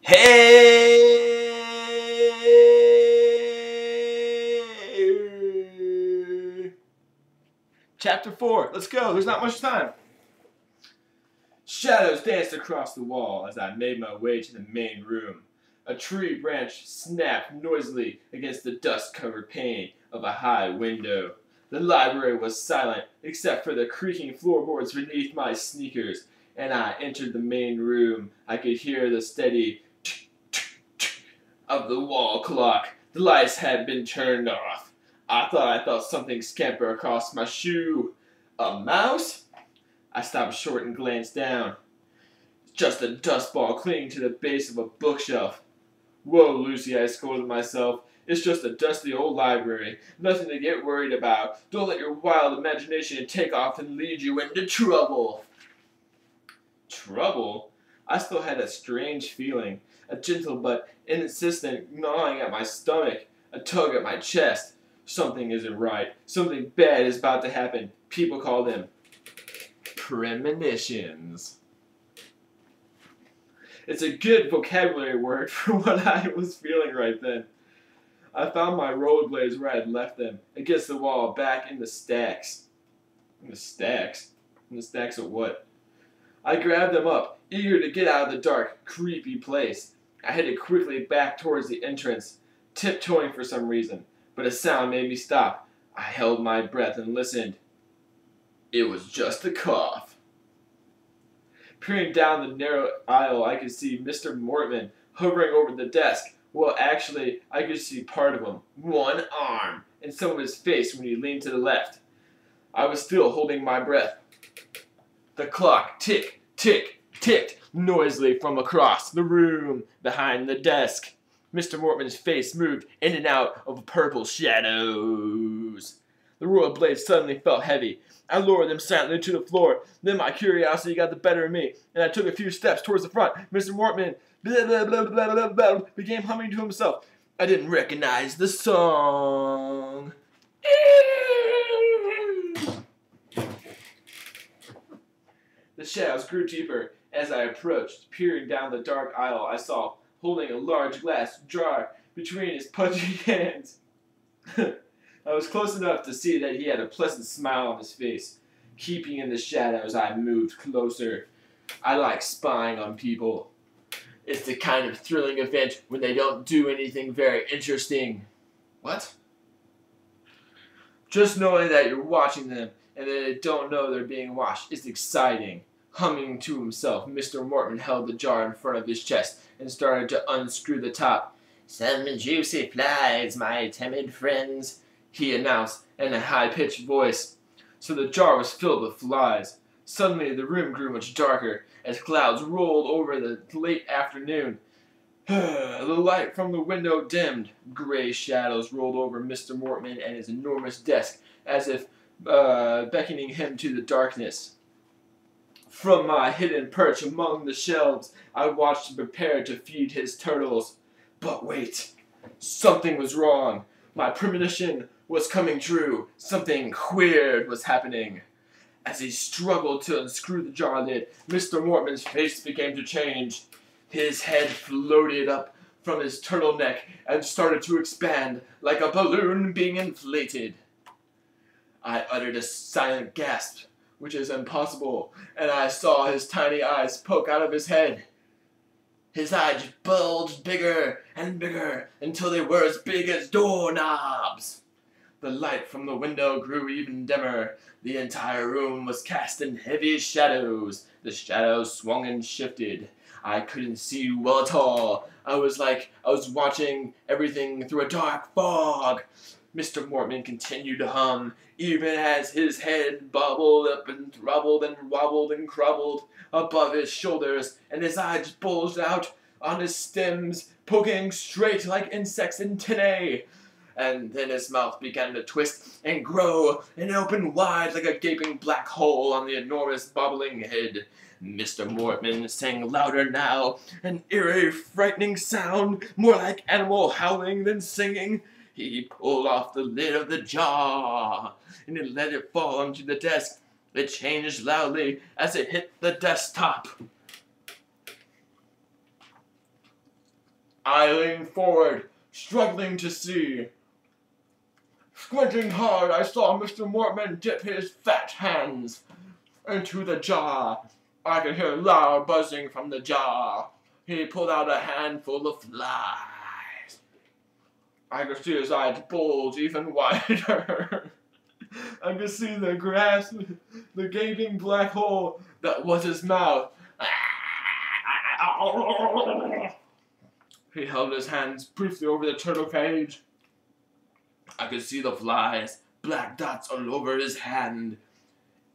Hey! Chapter 4. Let's go. There's not much time. Shadows danced across the wall as I made my way to the main room. A tree branch snapped noisily against the dust-covered pane of a high window. The library was silent except for the creaking floorboards beneath my sneakers. And I entered the main room. I could hear the steady tick-tick-tick of the wall clock. The lights had been turned off. I felt something scamper across my shoe. A mouse? I stopped short and glanced down. Just a dust ball clinging to the base of a bookshelf. Whoa, Lucy, I scolded myself. It's just a dusty old library. Nothing to get worried about. Don't let your wild imagination take off and lead you into trouble. Trouble? I still had a strange feeling. A gentle but insistent gnawing at my stomach. A tug at my chest. Something isn't right. Something bad is about to happen. People call them premonitions. It's a good vocabulary word for what I was feeling right then. I found my rollerblades where I had left them, against the wall, back in the stacks. In the stacks? In the stacks of what? I grabbed them up, eager to get out of the dark, creepy place. I headed quickly back towards the entrance, tiptoeing for some reason, but a sound made me stop. I held my breath and listened. It was just a cough. Peering down the narrow aisle, I could see Mr. Mortman hovering over the desk. Well, actually, I could see part of him, one arm, and some of his face when he leaned to the left. I was still holding my breath. The clock tick, tick, ticked noisily from across the room behind the desk. Mr. Mortman's face moved in and out of purple shadows. The rollerblades suddenly felt heavy. I lowered them silently to the floor. Then my curiosity got the better of me, and I took a few steps towards the front. Mr. Mortman blah, blah, blah, blah, blah, blah, began humming to himself. I didn't recognize the song. The shadows grew deeper as I approached. Peering down the dark aisle, I saw, holding a large glass jar between his pudgy hands. I was close enough to see that he had a pleasant smile on his face. Keeping in the shadows, I moved closer. I like spying on people. It's the kind of thrilling event when they don't do anything very interesting. What? Just knowing that you're watching them and that they don't know they're being watched is exciting. Humming to himself, Mr. Mortman held the jar in front of his chest and started to unscrew the top. "Some juicy flies, my timid friends," he announced in a high-pitched voice. So the jar was filled with flies. Suddenly the room grew much darker as clouds rolled over the late afternoon. The light from the window dimmed. Gray shadows rolled over Mr. Mortman and his enormous desk as if beckoning him to the darkness. From my hidden perch among the shelves, I watched him prepare to feed his turtles. But wait, something was wrong. My premonition was coming true. Something weird was happening. As he struggled to unscrew the jar lid, Mr. Mortman's face began to change. His head floated up from his turtleneck and started to expand like a balloon being inflated. I uttered a silent gasp, which is impossible, and I saw his tiny eyes poke out of his head. His eyes bulged bigger and bigger until they were as big as doorknobs. The light from the window grew even dimmer. The entire room was cast in heavy shadows. The shadows swung and shifted. I couldn't see well at all. I was watching everything through a dark fog. Mr. Mortman continued to hum, even as his head bubbled up and troubled and wobbled and crumbled above his shoulders, and his eyes bulged out on his stems, poking straight like insects' antennae. And then his mouth began to twist and grow and open wide like a gaping black hole on the enormous bobbling head. Mr. Mortman sang louder now, an eerie, frightening sound, more like animal howling than singing. He pulled off the lid of the jar, and he let it fall onto the desk. It changed loudly as it hit the desktop. I leaned forward, struggling to see. Squinting hard, I saw Mr. Mortman dip his fat hands into the jar. I could hear loud buzzing from the jar. He pulled out a handful of flies. I could see his eyes bulge even wider. I could see the grass, the gaping black hole that was his mouth. He held his hands briefly over the turtle cage. I could see the flies, black dots all over his hand,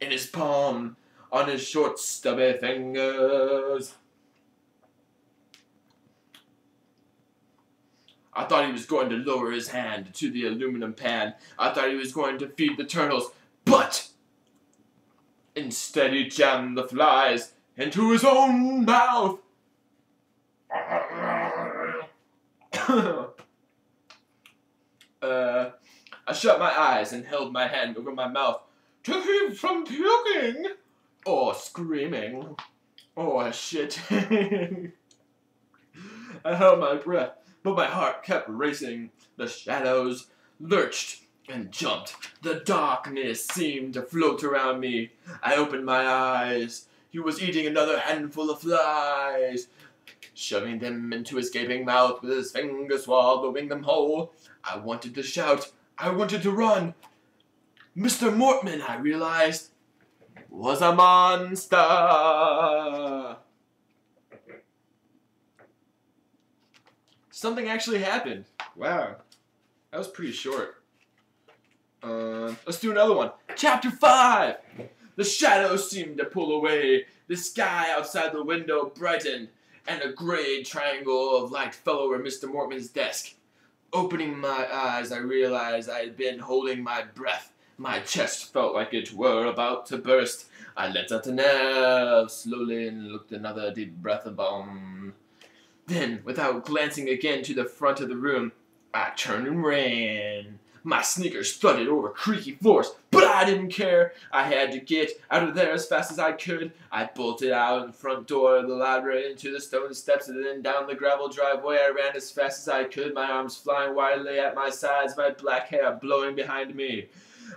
in his palm, on his short, stubby fingers. I thought he was going to lower his hand to the aluminum pan. I thought he was going to feed the turtles, but instead he jammed the flies into his own mouth. I shut my eyes and held my hand over my mouth to keep from puking or screaming or shitting. I held my breath, but my heart kept racing. The shadows lurched and jumped. The darkness seemed to float around me. I opened my eyes. He was eating another handful of flies, shoving them into his gaping mouth with his fingers swallowing them whole. I wanted to shout. I wanted to run. Mr. Mortman, I realized, was a monster. Something actually happened. Wow. That was pretty short. Let's do another one. Chapter 5. The shadows seemed to pull away. The sky outside the window brightened, and a gray triangle of light fell over Mr. Mortman's desk. Opening my eyes, I realized I had been holding my breath. My chest felt like it were about to burst. I let out an air slowly and looked another deep breath upon. Then, without glancing again to the front of the room, I turned and ran. My sneakers thudded over creaky floors, but I didn't care. I had to get out of there as fast as I could. I bolted out the front door of the library into the stone steps and then down the gravel driveway. I ran as fast as I could, my arms flying wildly at my sides, my black hair blowing behind me.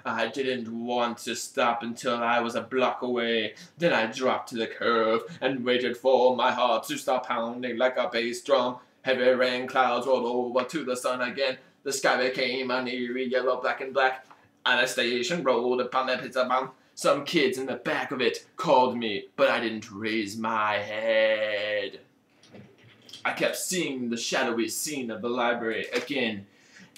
I didn't want to stop until I was a block away. Then I dropped to the curb and waited for my heart to stop pounding like a bass drum. Heavy rain clouds rolled over to the sun again. The sky became an eerie yellow, black and black, and a station rolled upon the pizza bomb. Some kids in the back of it called me, but I didn't raise my head. I kept seeing the shadowy scene of the library again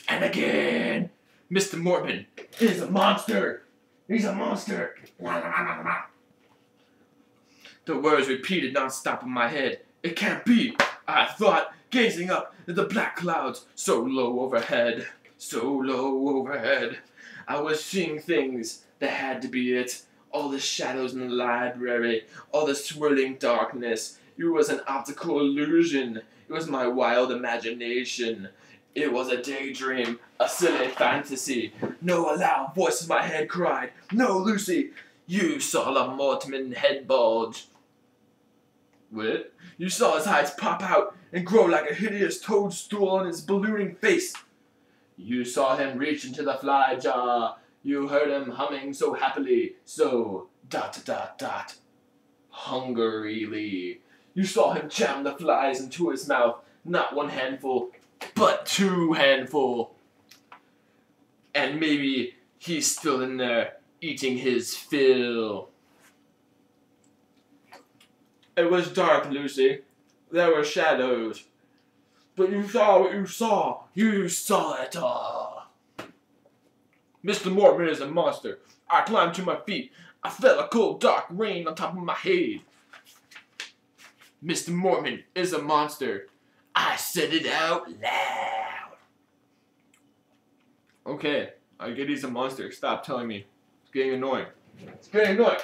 and again. Mr. Mortman is a monster. He's a monster. The words repeated non-stop in my head. It can't be, I thought, gazing up at the black clouds so low overhead. So low overhead. I was seeing things that had to be it. All the shadows in the library, all the swirling darkness. It was an optical illusion. It was my wild imagination. It was a daydream, a silly fantasy. No, a loud voice in my head cried, "No, Lucy, you saw the Mortman head bulge." What? You saw his eyes pop out and grow like a hideous toadstool on his ballooning face. You saw him reach into the fly jar. You heard him humming so happily, so ... hungrily. You saw him jam the flies into his mouth, not one handful, but 2 handfuls. And maybe he's still in there, eating his fill. It was dark, Lucy. There were shadows. But you saw what you saw. You saw it all. Mr. Mortman is a monster. I climbed to my feet. I felt a cold, dark rain on top of my head. Mr. Mortman is a monster. I said it out loud. Okay, I get he's a monster. Stop telling me. It's getting annoying. It's getting annoying.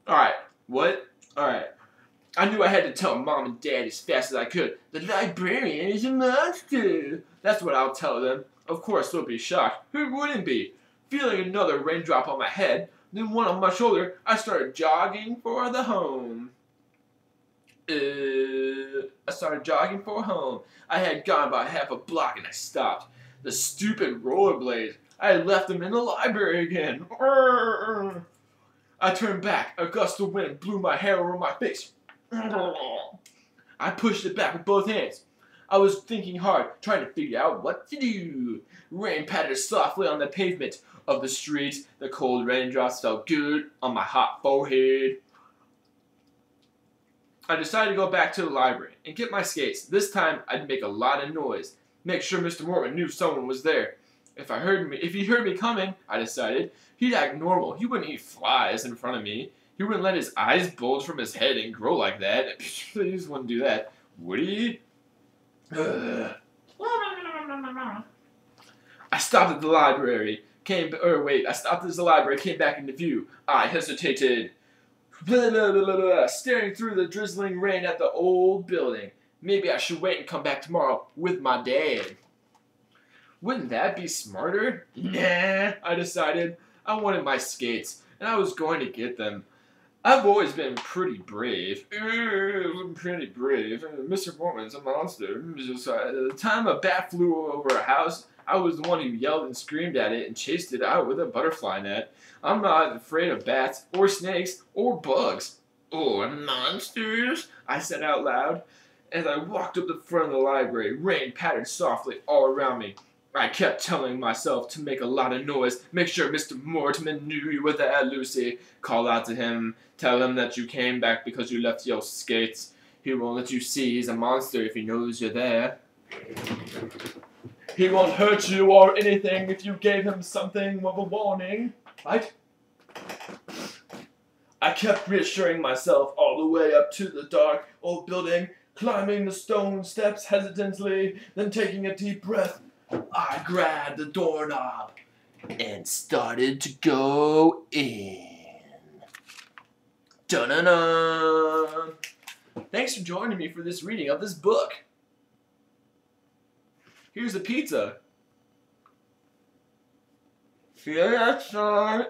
Alright, what? Alright. I knew I had to tell Mom and Dad as fast as I could. The librarian is a monster. That's what I'll tell them. Of course, they'll be shocked. Who wouldn't be? Feeling another raindrop on my head, then one on my shoulder, I started jogging for the home. A started jogging for home. I had gone about half a block and I stopped. The stupid rollerblades. I had left them in the library again. I turned back. A gust of wind blew my hair over my face. I pushed it back with both hands. I was thinking hard, trying to figure out what to do. Rain pattered softly on the pavement of the street. The cold raindrops felt good on my hot forehead. I decided to go back to the library and get my skates. This time, I'd make a lot of noise. Make sure Mr. Mortman knew someone was there. If he heard me coming, I decided, he'd act normal. He wouldn't eat flies in front of me. He wouldn't let his eyes bulge from his head and grow like that. Please wouldn't do that, would he? I stopped at the library. I stopped at the library, came back into view. I hesitated. Staring through the drizzling rain at the old building. Maybe I should wait and come back tomorrow with my dad. Wouldn't that be smarter? Nah, I decided. I wanted my skates, and I was going to get them. I've always been pretty brave. Mr. Mortman's a monster. The time a bat flew over a house, I was the one who yelled and screamed at it and chased it out with a butterfly net. I'm not afraid of bats, or snakes, or bugs. Or monsters, I said out loud. As I walked up the front of the library, rain pattered softly all around me. I kept telling myself to make a lot of noise. Make sure Mr. Mortman knew you were there, Lucy. Call out to him. Tell him that you came back because you left your skates. He won't let you see he's a monster if he knows you're there. He won't hurt you or anything if you gave him something of a warning. Right? I kept reassuring myself all the way up to the dark old building, climbing the stone steps hesitantly, then taking a deep breath. I grabbed the doorknob and started to go in. Dun-dun-dun! Thanks for joining me for this reading of this book. Here's a pizza. See you next time.